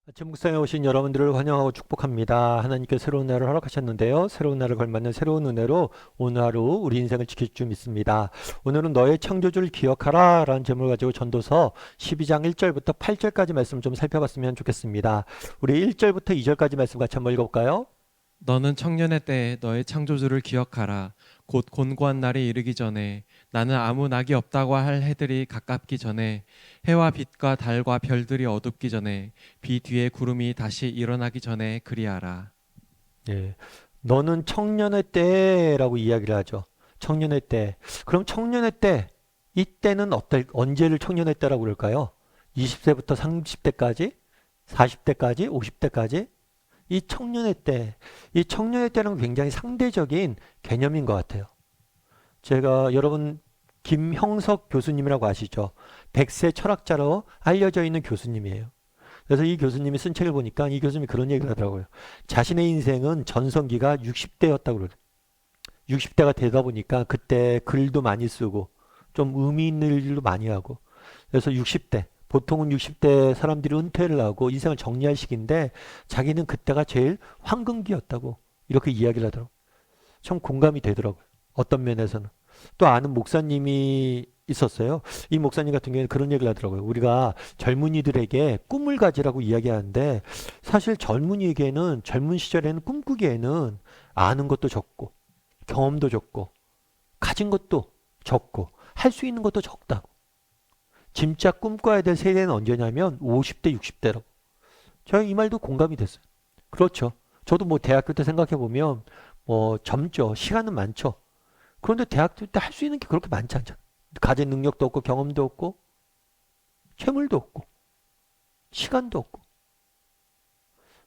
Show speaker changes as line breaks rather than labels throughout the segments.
아침 묵상에 오신 여러분들을 환영하고 축복합니다. 하나님께 새로운 날을 허락하셨는데요. 새로운 날을 걸맞는 새로운 은혜로 오늘 하루 우리 인생을 지킬 줄 믿습니다. 오늘은 너의 창조주를 기억하라 라는 제목을 가지고 전도서 12장 1절부터 8절까지 말씀 좀 살펴봤으면 좋겠습니다. 우리 1절부터 2절까지 말씀 같이 한번 읽어볼까요?
너는 청년의 때에 너의 창조주를 기억하라. 곧 곤고한 날이 이르기 전에 나는 아무 낙이 없다고 할 해들이 가깝기 전에 해와 빛과 달과 별들이 어둡기 전에 비 뒤에 구름이 다시 일어나기 전에 그리하라.
예. 너는 청년의 때라고 이야기를 하죠. 청년의 때. 그럼 청년의 때, 이때는 언제를 청년의 때라고 그럴까요? 20세부터 30대까지? 40대까지? 50대까지? 이 청년의 때, 이 청년의 때는 굉장히 상대적인 개념인 것 같아요. 제가 여러분 김형석 교수님이라고 아시죠? 백세 철학자로 알려져 있는 교수님이에요. 그래서 이 교수님이 쓴 책을 보니까 이 교수님이 그런 얘기를 하더라고요. 자신의 인생은 전성기가 60대였다고 그래요. 60대가 되다 보니까 그때 글도 많이 쓰고 좀 의미 있는 일도 많이 하고 그래서 60대 보통은 60대 사람들이 은퇴를 하고 인생을 정리할 시기인데 자기는 그때가 제일 황금기였다고 이렇게 이야기를 하더라고요. 참 공감이 되더라고요. 어떤 면에서는. 또 아는 목사님이 있었어요. 이 목사님 같은 경우에는 그런 얘기를 하더라고요. 우리가 젊은이들에게 꿈을 가지라고 이야기하는데 사실 젊은이에게는 젊은 시절에는 꿈꾸기에는 아는 것도 적고 경험도 적고 가진 것도 적고 할 수 있는 것도 적다고. 진짜 꿈꿔야 될 세대는 언제냐면 50대, 60대라고. 저희 이 말도 공감이 됐어요. 그렇죠. 저도 뭐 대학교 때 생각해 보면 뭐 젊죠. 시간은 많죠. 그런데 대학교 때 할 수 있는 게 그렇게 많지 않잖아. 가진 능력도 없고 경험도 없고 재물도 없고 시간도 없고.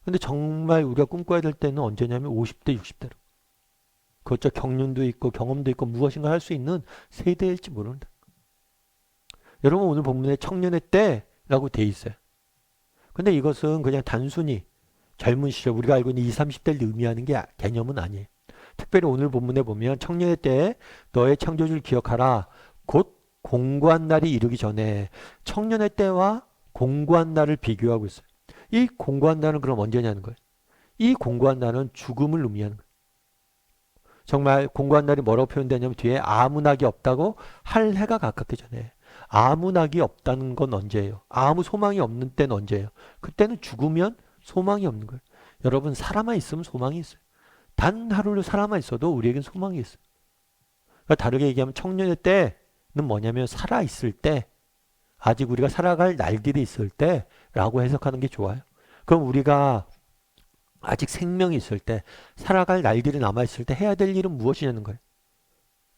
근데 정말 우리가 꿈꿔야 될 때는 언제냐면 50대, 60대로. 그렇죠. 경륜도 있고 경험도 있고 무엇인가 할 수 있는 세대일지 모른다. 여러분 오늘 본문에 청년의 때라고 돼 있어요. 근데 이것은 그냥 단순히 젊은 시절 우리가 알고 있는 20, 30대를 의미하는 게 개념은 아니에요. 특별히 오늘 본문에 보면 청년의 때에 너의 창조주를 기억하라. 곧 공고한 날이 이르기 전에 청년의 때와 공고한 날을 비교하고 있어요. 이 공고한 날은 그럼 언제냐는 거예요. 이 공고한 날은 죽음을 의미하는 거예요. 정말 공고한 날이 뭐라고 표현되냐면 뒤에 아무 낙이 없다고 할 해가 가깝기 전에 아무 낙이 없다는 건 언제예요? 아무 소망이 없는 때는 언제예요? 그때는 죽으면 소망이 없는 거예요. 여러분 살아만 있으면 소망이 있어요. 단 하루를 살아만 있어도 우리에겐 소망이 있어요. 그러니까 다르게 얘기하면 청년의 때는 뭐냐면 살아있을 때 아직 우리가 살아갈 날들이 있을 때라고 해석하는 게 좋아요. 그럼 우리가 아직 생명이 있을 때 살아갈 날들이 남아있을 때 해야 될 일은 무엇이냐는 거예요.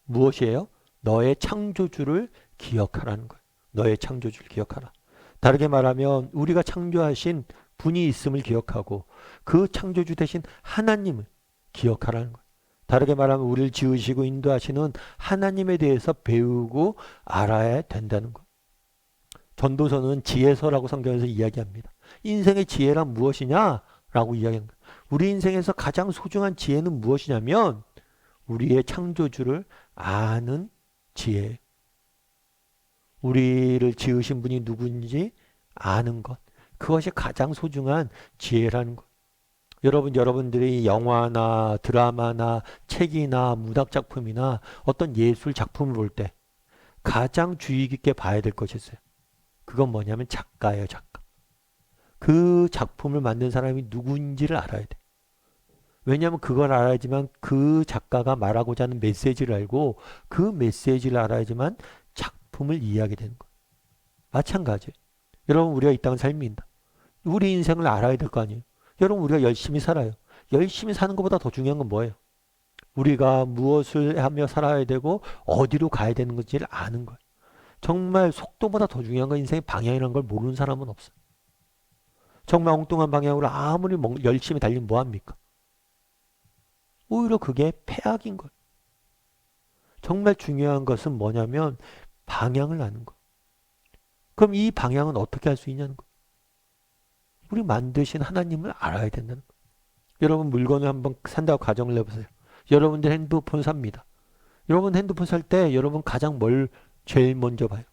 무엇이에요? 너의 창조주를 기억하라는 거예요. 너의 창조주를 기억하라. 다르게 말하면 우리가 창조하신 분이 있음을 기억하고 그 창조주 대신 하나님을 기억하라는 거예요. 다르게 말하면 우리를 지으시고 인도하시는 하나님에 대해서 배우고 알아야 된다는 거예요. 전도서는 지혜서라고 성경에서 이야기합니다. 인생의 지혜란 무엇이냐라고 이야기하는 거예요. 우리 인생에서 가장 소중한 지혜는 무엇이냐면 우리의 창조주를 아는 지혜. 우리를 지으신 분이 누구인지 아는 것. 그것이 가장 소중한 지혜라는 것. 여러분들이 영화나 드라마나 책이나 문학작품이나 어떤 예술 작품을 볼 때 가장 주의 깊게 봐야 될 것이 있어요. 그건 뭐냐면 작가예요, 작가. 그 작품을 만든 사람이 누구인지를 알아야 돼. 왜냐하면 그걸 알아야지만 그 작가가 말하고자 하는 메시지를 알고 그 메시지를 알아야지만 작품을 이해하게 되는 거예요. 마찬가지. 여러분 우리가 이 땅을 살입니다. 우리 인생을 알아야 될 거 아니에요. 여러분 우리가 열심히 살아요. 열심히 사는 것보다 더 중요한 건 뭐예요? 우리가 무엇을 하며 살아야 되고 어디로 가야 되는 건지를 아는 거예요. 정말 속도보다 더 중요한 건 인생의 방향이라는 걸 모르는 사람은 없어요. 정말 엉뚱한 방향으로 아무리 열심히 달리면 뭐합니까? 오히려 그게 폐악인 거예요. 정말 중요한 것은 뭐냐면 방향을 아는 거예요. 그럼 이 방향은 어떻게 할 수 있냐는 거예요. 우리 만드신 하나님을 알아야 된다는 거예요. 여러분 물건을 한번 산다고 가정을 해보세요. 여러분들 핸드폰 삽니다. 여러분 핸드폰 살 때 여러분 가장 뭘 제일 먼저 봐요?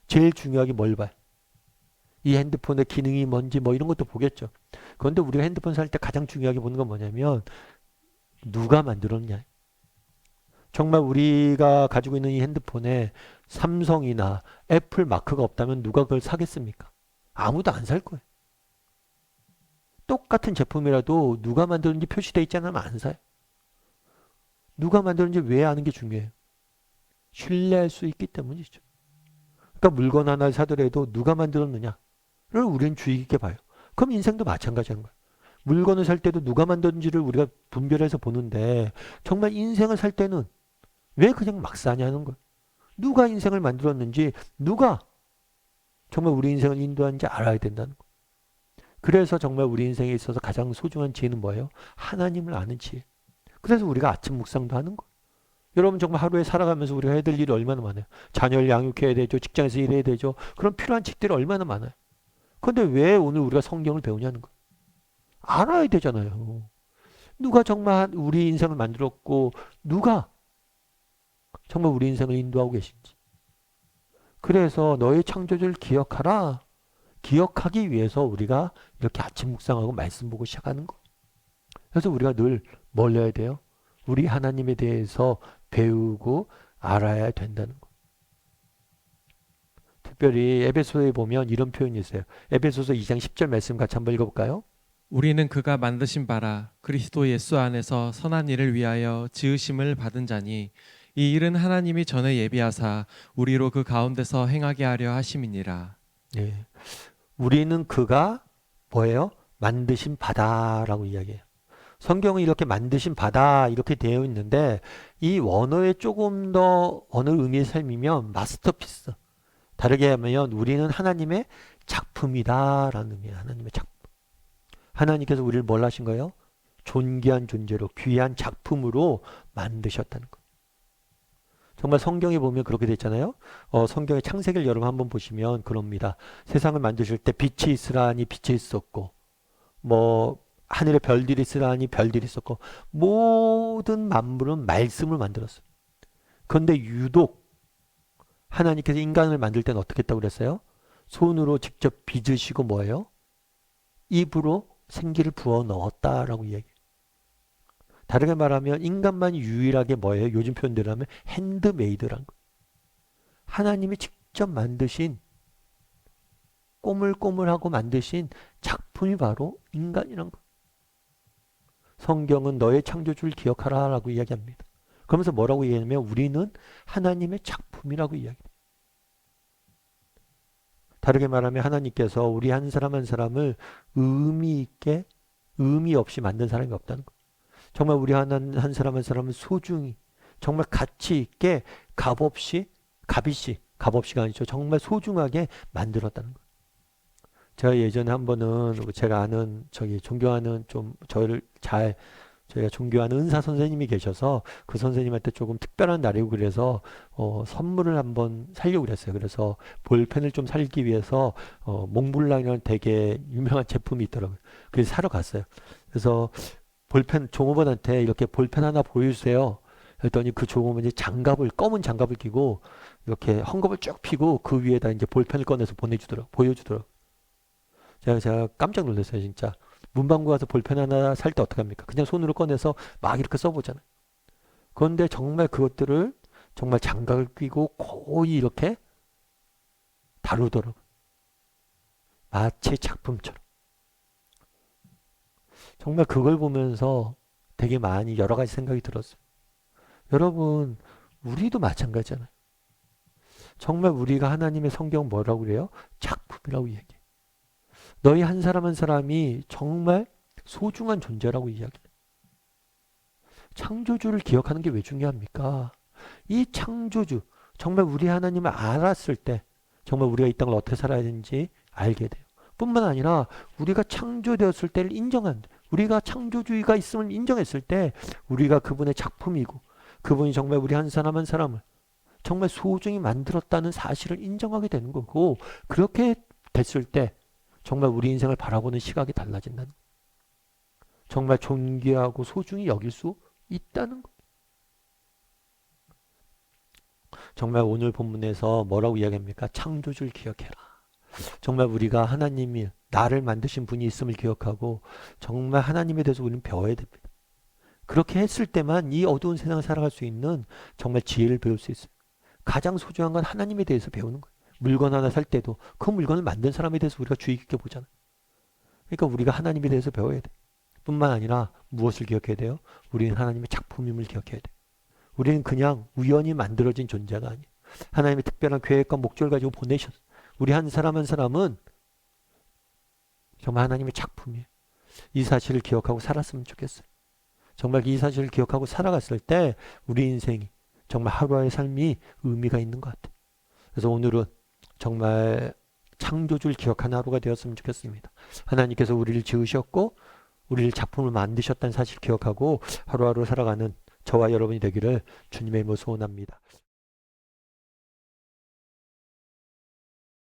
제일 중요하게 뭘 봐요? 이 핸드폰의 기능이 뭔지 뭐 이런 것도 보겠죠. 그런데 우리가 핸드폰 살 때 가장 중요하게 보는 건 뭐냐면 누가 만들었냐. 정말 우리가 가지고 있는 이 핸드폰에 삼성이나 애플 마크가 없다면 누가 그걸 사겠습니까? 아무도 안 살 거예요. 똑같은 제품이라도 누가 만들었는지 표시되어 있지 않으면 안 사요. 누가 만들었는지 왜 아는 게 중요해요. 신뢰할 수 있기 때문이죠. 그러니까 물건 하나를 사더라도 누가 만들었느냐를 우리는 주의 깊게 봐요. 그럼 인생도 마찬가지인 거예요. 물건을 살 때도 누가 만들었는지를 우리가 분별해서 보는데 정말 인생을 살 때는 왜 그냥 막 사냐는 거예요. 누가 인생을 만들었는지 누가 정말 우리 인생을 인도하는지 알아야 된다는 거예요. 그래서 정말 우리 인생에 있어서 가장 소중한 지혜는 뭐예요? 하나님을 아는 지혜. 그래서 우리가 아침 묵상도 하는 거예요. 여러분 정말 하루에 살아가면서 우리가 해야 될 일이 얼마나 많아요. 자녀를 양육해야 되죠. 직장에서 일해야 되죠. 그런 필요한 직들이 얼마나 많아요. 그런데 왜 오늘 우리가 성경을 배우냐는 거예요. 알아야 되잖아요. 누가 정말 우리 인생을 만들었고 누가 정말 우리 인생을 인도하고 계신지. 그래서 너의 창조주를 기억하라. 기억하기 위해서 우리가 이렇게 아침 묵상하고 말씀 보고 시작하는 거. 그래서 우리가 늘 뭘 해야 돼요? 우리 하나님에 대해서 배우고 알아야 된다는 거. 특별히 에베소서에 보면 이런 표현이 있어요. 에베소서 2장 10절 말씀 같이 한번 읽어볼까요?
우리는 그가 만드신 바라 그리스도 예수 안에서 선한 일을 위하여 지으심을 받은 자니 이 일은 하나님이 전에 예비하사 우리로 그 가운데서 행하게 하려 하심이니라.
네. 우리는 그가 뭐예요? 만드신 바다라고 이야기해요. 성경은 이렇게 만드신 바다 이렇게 되어 있는데 이 원어에 조금 더 어느 의미의 삶이면 마스터피스. 다르게 하면 우리는 하나님의 작품이다라는 의미예요. 하나님의 작품. 하나님께서 우리를 뭘 하신 거예요? 존귀한 존재로 귀한 작품으로 만드셨다는 거예요. 정말 성경에 보면 그렇게 됐잖아요. 성경의 창세기를 여러분 한번 보시면 그럽니다. 세상을 만드실 때 빛이 있으라 하니 빛이 있었고 뭐 하늘에 별들이 있으라 하니 별들이 있었고 모든 만물은 말씀을 만들었어요. 그런데 유독 하나님께서 인간을 만들 때는 어떻게 했다고 그랬어요? 손으로 직접 빚으시고 뭐예요? 입으로 생기를 부어 넣었다라고 이야기해요. 다르게 말하면 인간만 유일하게 뭐예요? 요즘 표현대로 하면 핸드메이드란 거. 하나님이 직접 만드신 꼬물꼬물하고 만드신 작품이 바로 인간이란 거. 성경은 너의 창조주를 기억하라 라고 이야기합니다. 그러면서 뭐라고 얘기하냐면 우리는 하나님의 작품이라고 이야기해요. 다르게 말하면 하나님께서 우리 한 사람 한 사람을 의미 있게 의미 없이 만든 사람이 없다는 거. 정말 우리 한 사람 한 사람을 소중히 정말 가치 있게 값없이가 아니죠. 정말 소중하게 만들었다는 거. 제가 예전에 한 번은 제가 아는 존경하는 좀 저희가 존경하는 은사 선생님이 계셔서 그 선생님한테 조금 특별한 날이고 그래서 선물을 한번 사려고 그랬어요. 그래서 볼펜을 좀 사기 위해서 몽블랑이라는 되게 유명한 제품이 있더라고요. 그래서 사러 갔어요. 그래서 볼펜 종업원한테 이렇게 볼펜 하나 보여주세요. 그랬더니 그 종업원이 검은 장갑을 끼고 이렇게 헝겊을 쭉 펴고 그 위에다 이제 볼펜을 꺼내서 보여주더라고요. 제가 깜짝 놀랐어요, 진짜. 문방구 가서 볼펜 하나 살 때 어떡합니까? 그냥 손으로 꺼내서 막 이렇게 써보잖아요. 그런데 정말 그것들을 정말 장갑을 끼고 고이 이렇게 다루더라고요. 마치 작품처럼. 정말 그걸 보면서 되게 많이 여러 가지 생각이 들었어요. 여러분, 우리도 마찬가지잖아요. 정말 우리가 하나님의 성경 뭐라고 그래요? 작품이라고 얘기해요. 너희 한 사람 한 사람이 정말 소중한 존재라고 이야기해요. 창조주를 기억하는 게 왜 중요합니까? 이 창조주, 정말 우리 하나님을 알았을 때 정말 우리가 이 땅을 어떻게 살아야 되는지 알게 돼요. 뿐만 아니라 우리가 창조되었을 때를 우리가 창조주의가 있음을 인정했을 때 우리가 그분의 작품이고 그분이 정말 우리 한 사람 한 사람을 정말 소중히 만들었다는 사실을 인정하게 되는 거고 그렇게 됐을 때 정말 우리 인생을 바라보는 시각이 달라진다는 거예요. 정말 존귀하고 소중히 여길 수 있다는 거예요. 정말 오늘 본문에서 뭐라고 이야기합니까? 창조주를 기억해라. 정말 우리가 하나님이 나를 만드신 분이 있음을 기억하고 정말 하나님에 대해서 우리는 배워야 됩니다. 그렇게 했을 때만 이 어두운 세상을 살아갈 수 있는 정말 지혜를 배울 수 있어요. 가장 소중한 건 하나님에 대해서 배우는 거예요. 물건 하나 살 때도 그 물건을 만든 사람에 대해서 우리가 주의 깊게 보잖아요. 그러니까 우리가 하나님에 대해서 배워야 돼. 뿐만 아니라 무엇을 기억해야 돼요? 우리는 하나님의 작품임을 기억해야 돼. 우리는 그냥 우연히 만들어진 존재가 아니에요. 하나님의 특별한 계획과 목적을 가지고 보내셨어. 우리 한 사람 한 사람은 정말 하나님의 작품이에요. 이 사실을 기억하고 살았으면 좋겠어요. 정말 이 사실을 기억하고 살아갔을 때 우리 인생이 정말 하루의 삶이 의미가 있는 것 같아요. 그래서 오늘은 정말 창조주를 기억하는 하루가 되었으면 좋겠습니다. 하나님께서 우리를 지으셨고 우리를 작품을 만드셨다는 사실을 기억하고 하루하루 살아가는 저와 여러분이 되기를 주님의 이름으로 소원합니다.